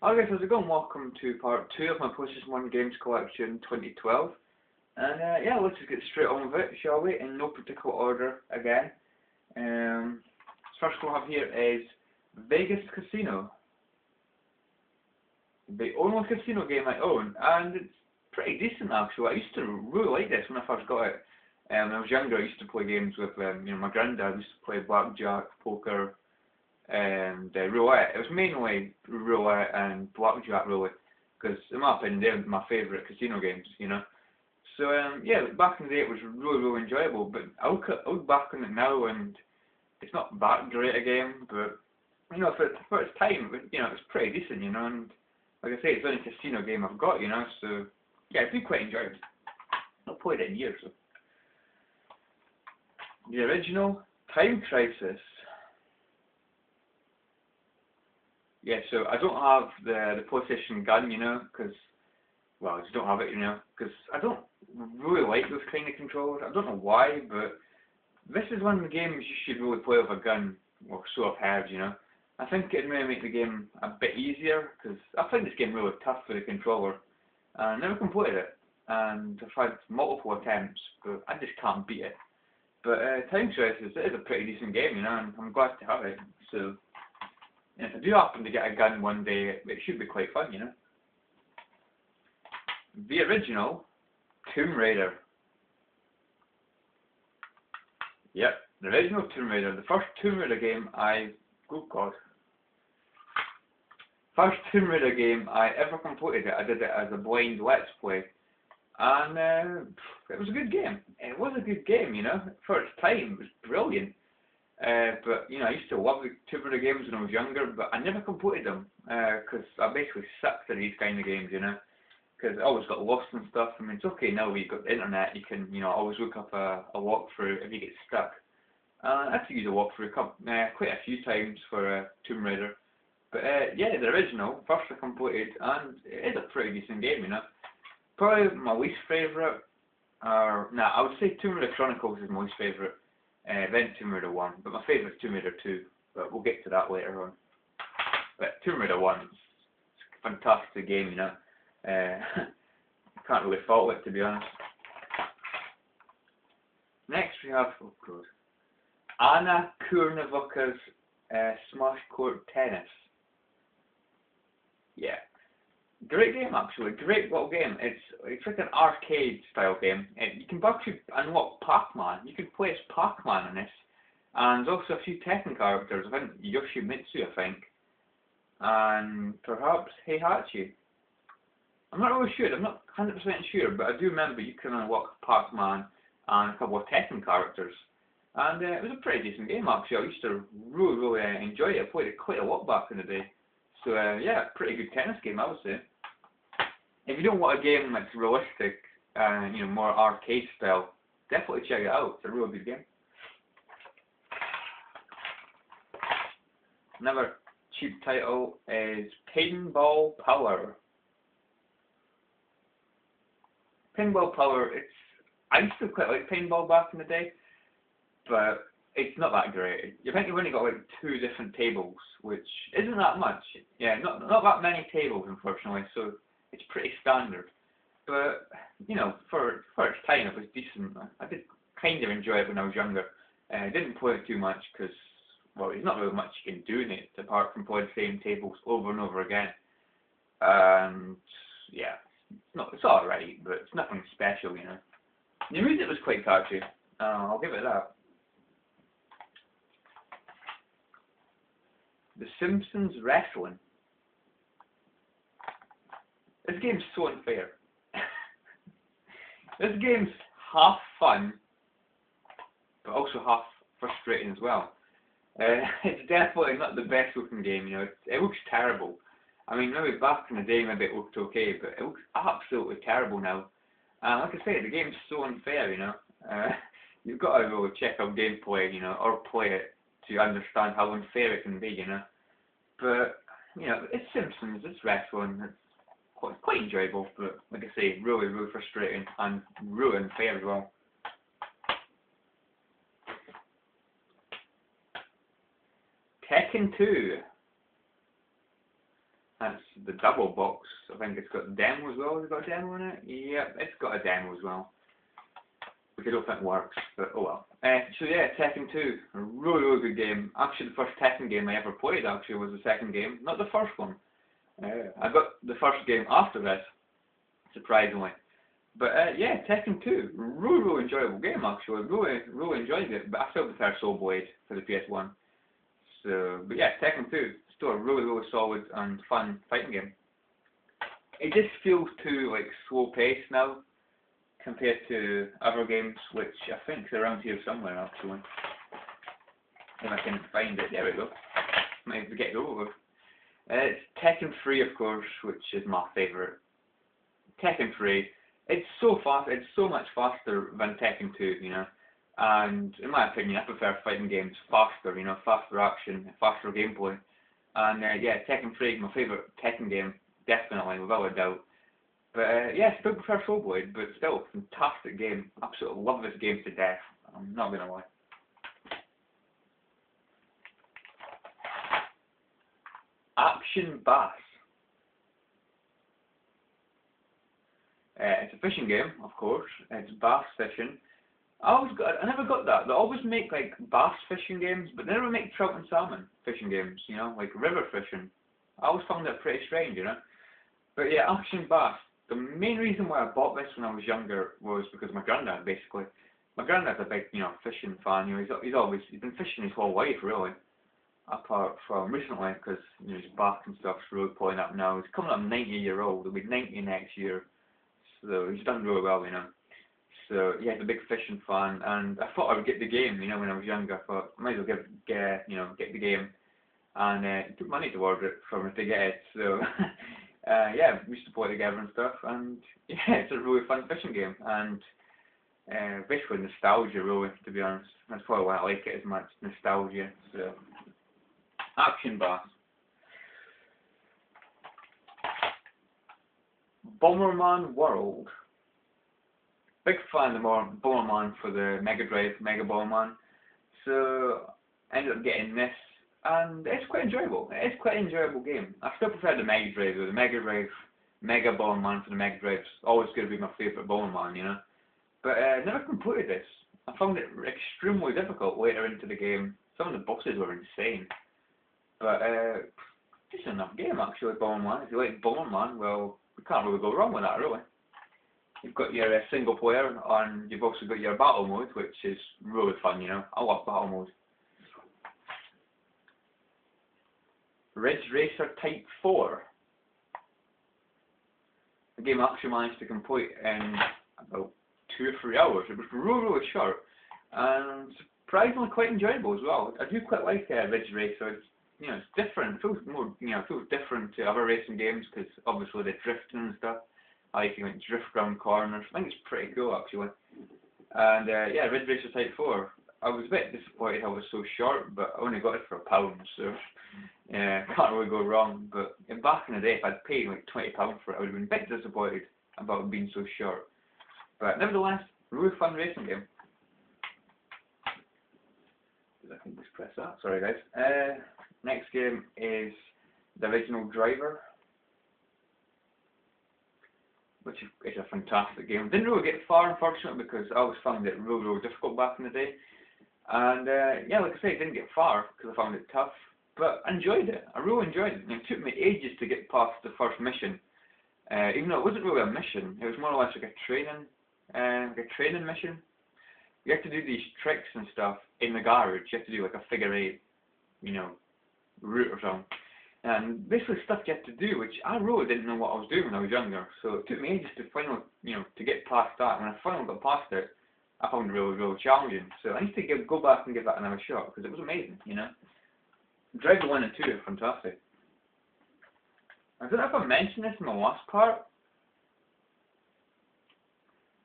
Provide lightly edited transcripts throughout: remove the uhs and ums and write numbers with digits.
Hi guys, how's it going? Welcome to part 2 of my PlayStation 1 Games Collection 2012. And yeah, let's just get straight on with it, shall we? In no particular order again. First one I have here is Vegas Casino. The only casino game I own, and it's pretty decent actually. I used to really like this when I first got it. When I was younger, I used to play games with my granddad. I used to play blackjack, poker, and roulette. It was mainly roulette and blackjack really, because in my opinion they're my favourite casino games, you know. So yeah, back in the day it was really enjoyable, but I look back on it now and it's not that great a game, but you know, for its time, it was, you know, it was pretty decent, you know, and like I say, it's the only casino game I've got, you know, so yeah, I do quite enjoy it. I've played it in years. So. The original Time Crisis. Yeah, so I don't have the PlayStation gun, you know, because, well, I just don't have it, you know, because I don't really like those kind of controllers. I don't know why, but this is one of the games you should really play with a gun, or so I've heard, you know. I think it may make the game a bit easier, because I find this game really tough for the controller. I never completed it, and I've had multiple attempts, but I just can't beat it. But Time Crisis, it is a pretty decent game, you know, and I'm glad to have it, so... if I do happen to get a gun one day, it should be quite fun, you know. The original Tomb Raider. Yep, the original Tomb Raider. The first Tomb Raider game oh god. First Tomb Raider game I ever completed it. I did it as a blind let's play. And it was a good game. It was a good game, you know. For its time, it was brilliant. But you know, I used to love the Tomb Raider games when I was younger, but I never completed them because I basically sucked at these kind of games, you know. Because I always got lost and stuff. I mean, it's okay now you've got the internet, you can, you know, always look up a walkthrough if you get stuck. I had to use a walkthrough quite a few times for Tomb Raider. But yeah, the original, first I completed, and it is a pretty decent game, you know. Probably my least favourite, I would say Tomb Raider Chronicles is my least favourite. Then Tomb Raider 1, but my favourite is Tomb Raider 2, but we'll get to that later on. But Tomb Raider 1 is a fantastic game, you know. Can't really fault it, to be honest. Next we have, oh god, Anna Kournivoka's Smash Court Tennis. Yeah. Great game actually, great little game. It's like an arcade style game. You can actually unlock Pac-Man. You can play as Pac-Man in this. And there's also a few Tekken characters. I think Yoshimitsu, I think. And perhaps Heihachi. I'm not really sure, I'm not 100% sure, but I do remember you can unlock Pac-Man and a couple of Tekken characters. And it was a pretty decent game actually. I used to really enjoy it. I played it quite a lot back in the day. So yeah, pretty good tennis game, I would say. If you don't want a game that's realistic and you know, more arcade style, definitely check it out. It's a really good game. Another cheap title is Pinball Power. Pinball Power, I used to quite like pinball back in the day, but it's not that great. I think you've only got like 2 different tables, which isn't that much. Yeah, not that many tables, unfortunately, so it's pretty standard. But, you know, for its time it was decent. I did kind of enjoy it when I was younger. I didn't play it too much because, well, there's not really much you can do in it apart from play the same tables over and over again. And, yeah, it's alright, but it's nothing special, you know. The music was quite catchy. I'll give it that. The Simpsons Wrestling. This game's so unfair. This game's half fun, but also half frustrating as well. It's definitely not the best looking game, you know. It looks terrible. I mean, maybe back in the day maybe it looked okay, but it looks absolutely terrible now. Like I say, the game's so unfair, you know. You've got to really check out gameplay, you know, or play it to understand how unfair it can be, you know. But, you know, it's Simpsons, it's wrestling, it's quite enjoyable, but like I say, really frustrating and really unfair as well. Tekken 2. That's the double box. I think it's got a demo as well. Has it got a demo in it? Yep, it's got a demo as well, which I don't think works, but oh well. So yeah, Tekken 2, a really, really good game. Actually, the first Tekken game I ever played actually was the second game, not the first one. I got the first game after this, surprisingly. But yeah, Tekken 2, really, really enjoyable game actually. Really, really enjoyed it, but I still prefer Soul Blade for the PS1. So, but yeah, Tekken 2, still a really, really solid and fun fighting game. It just feels too like slow paced now, compared to other games, which I think is around here somewhere actually. If I can find it, there we go. Might have to get it over with. It's Tekken 3 of course, which is my favourite. Tekken 3, it's so fast, it's so much faster than Tekken 2, you know. And in my opinion, I prefer fighting games faster, you know, faster action, faster gameplay. And yeah, Tekken 3 is my favourite Tekken game, definitely, without a doubt. But yeah, still prefer Soul Blade, but still, fantastic game. Absolutely love this game to death. I'm not gonna lie. Action Bass. It's a fishing game, of course. It's bass fishing. I never got that. They always make like bass fishing games, but they never make trout and salmon fishing games. You know, like river fishing. I always found that pretty strange, you know. But yeah, Action Bass. The main reason why I bought this when I was younger was because of my granddad, basically. My granddad's a big, you know, fishing fan. You know, he's been fishing his whole life, really. Apart from recently, because you know, his back and stuff's really pulling up now. He's coming up 90-year-old. He'll be 90 next year, so he's done really well, you know. So yeah, he's a big fishing fan, and I thought I would get the game, you know, when I was younger. I thought I might as well get the game, and put money towards it for me to get it. So yeah, we used to play together and stuff, and yeah, it's a really fun fishing game, and basically nostalgia, really, to be honest. That's probably why I like it as much, nostalgia. So, Action Bass. Bomberman World. Big fan of Bomberman for the Mega Drive, Mega Bomberman. So, I ended up getting this, and it's quite enjoyable. It is quite an enjoyable game. I still prefer the Mega Drive, though. The Mega Drive, Mega Bomberman for the Mega Drive's always going to be my favourite Bomberman, you know. But I never completed this. I found it extremely difficult later into the game. Some of the bosses were insane. But just enough game, actually, Bomberman. If you like Bomberman, well, you can't really go wrong with that, really. You've got your single player, and you've also got your battle mode, which is really fun, you know. I love battle mode. Ridge Racer Type 4. The game I actually managed to complete in about 2 or 3 hours. It was really, really short, and surprisingly quite enjoyable as well. I do quite like Ridge Racer. It's, you know, it's different. It feels more, you know, it feels different to other racing games because obviously the drifting and stuff. I like to like drift around corners. I think it's pretty cool actually. And yeah, Ridge Racer Type 4. I was a bit disappointed how it was so short, but I only got it for £1, so yeah, can't really go wrong. But back in the day, if I'd paid like £20 for it, I would have been a bit disappointed about it being so short. But nevertheless, really fun racing game. I can just press that. Sorry guys. Next game is the original Driver, which is a fantastic game. Didn't really get far, unfortunately, because I always found it really, really difficult back in the day. And yeah, like I say, I didn't get far because I found it tough, but I enjoyed it. I really enjoyed it. And it took me ages to get past the first mission, even though it wasn't really a mission. It was more or less like a training mission. You have to do these tricks and stuff in the garage. You have to do like a figure 8, you know, route or something. And basically stuff you have to do, which I really didn't know what I was doing when I was younger. So it took me ages to finally, you know, to get past that. When I finally got past it, I found it really, really challenging. So I need to go back and give that another shot because it was amazing, you know. Driver 1 and 2 are fantastic. I don't know if I mentioned this in the last part.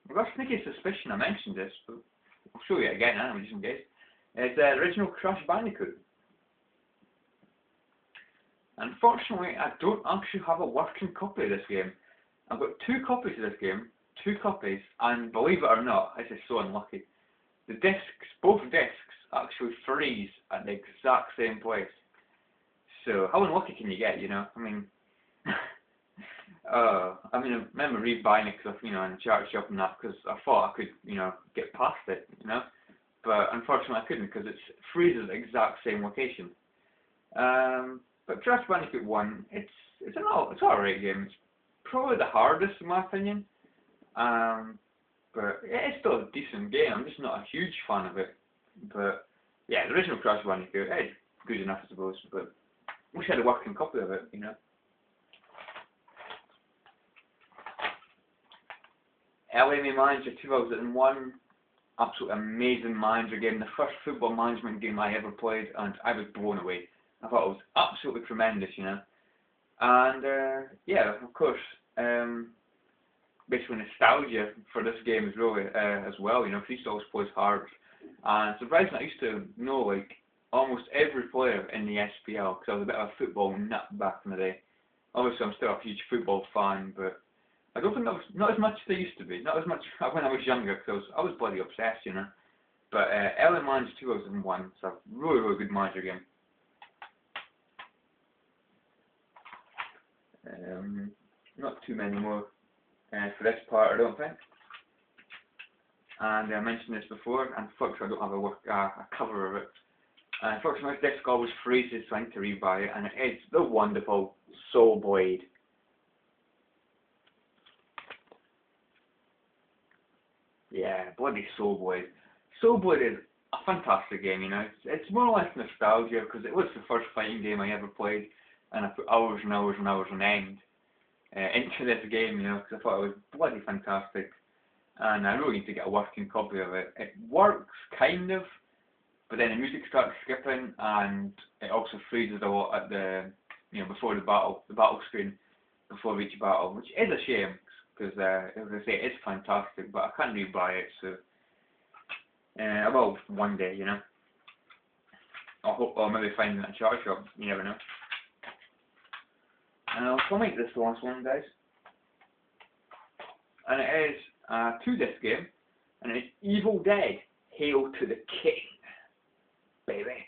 I've got a sneaky suspicion I mentioned this, but I'll show you it again anyway, just in case. It's the original Crash Bandicoot. Unfortunately, I don't actually have a working copy of this game. I've got 2 copies of this game, 2 copies, and believe it or not, this is so unlucky. The discs, both discs, actually freeze at the exact same place. So how unlucky can you get, you know? I mean, I mean, I remember rebuying it because, you know, in the charity shop and that, because I thought I could, you know, get past it, you know. But unfortunately I couldn't because it's Freezys exact same location. But Crash Bandicoot 1, it's an alright game. It's probably the hardest in my opinion. But it's still a decent game. I'm just not a huge fan of it. But yeah, the original Crash Bandicoot is good enough, I suppose. But wish I had a working copy of it, you know. LMA Manager 2001, absolutely amazing manager game. The first football management game I ever played, and I was blown away. I thought it was absolutely tremendous, you know. And yeah, of course, basically nostalgia for this game is really as well. You know, Freezys always plays hard, and surprisingly, I used to know like almost every player in the SPL because I was a bit of a football nut back in the day. Obviously, I'm still a huge football fan, but I don't think that was not as much as they used to be. Not as much when I was younger, because I was bloody obsessed, you know. But LA Manager 2001, it's a really, really good manager game. Not too many more for this part, I don't think. And I mentioned this before, and unfortunately I don't have a cover of it. Unfortunately, this disc always freezes, so I need to rebuy it, and it is the wonderful Soul Blade. Yeah, bloody Soul Blade. Soul Blade is a fantastic game, you know. It's more or less nostalgia, because it was the first fighting game I ever played, and I put hours and hours and hours on end into this game, you know, because I thought it was bloody fantastic. And I really need to get a working copy of it. It works, kind of, but then the music starts skipping, and it also freezes a lot at the, you know, before the battle screen, before each battle, which is a shame, because, as I say, it's fantastic, but I can't rebuy it, so, I will one day, you know. I'll maybe find it in a charity shop, you never know. And I'll make this the last one, guys. And it is a 2-disc game, and it's Evil Dead, Hail to the King, baby.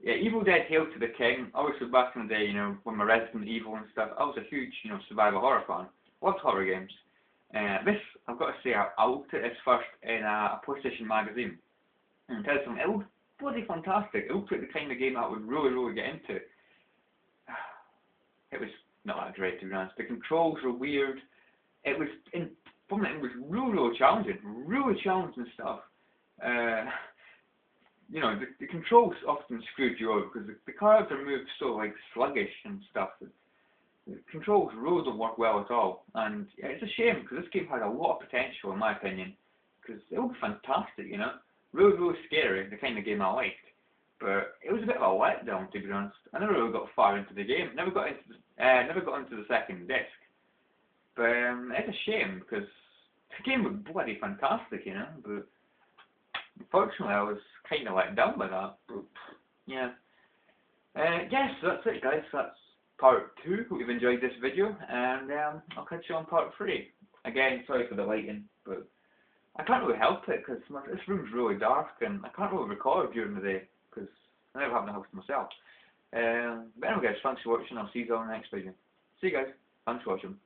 Yeah, Evil Dead, Hail to the King. Obviously, back in the day, you know, when my Resident Evil and stuff, I was a huge, you know, survival horror fan. Loved horror games. This, I've got to say, I looked at this first in a PlayStation magazine, and tell you something, it looked bloody fantastic. It looked like the kind of game I would really, really get into. It was not that great, to be honest. The controls were weird. It was really, really challenging stuff. You know, the controls often screwed you over because the cards are moved so like sluggish and stuff. The controls really don't work well at all, and yeah, it's a shame because this game had a lot of potential, in my opinion. Because it looked fantastic, you know, really, really scary, the kind of game I liked. But it was a bit of a letdown, to be honest. I never really got far into the game. Never got into the second disc. But it's a shame because the game was bloody fantastic, you know. But unfortunately, I was kind of let down by that. But yeah. Yes, so that's it, guys. That's part 2. Hope you've enjoyed this video, and I'll catch you on part 3. Again, sorry for the lighting, but I can't really help it because this room's really dark, and I can't really record during the day because I never have the house to myself. But anyway, guys, thanks for watching. I'll see you all in the next video. See you guys. Thanks for watching.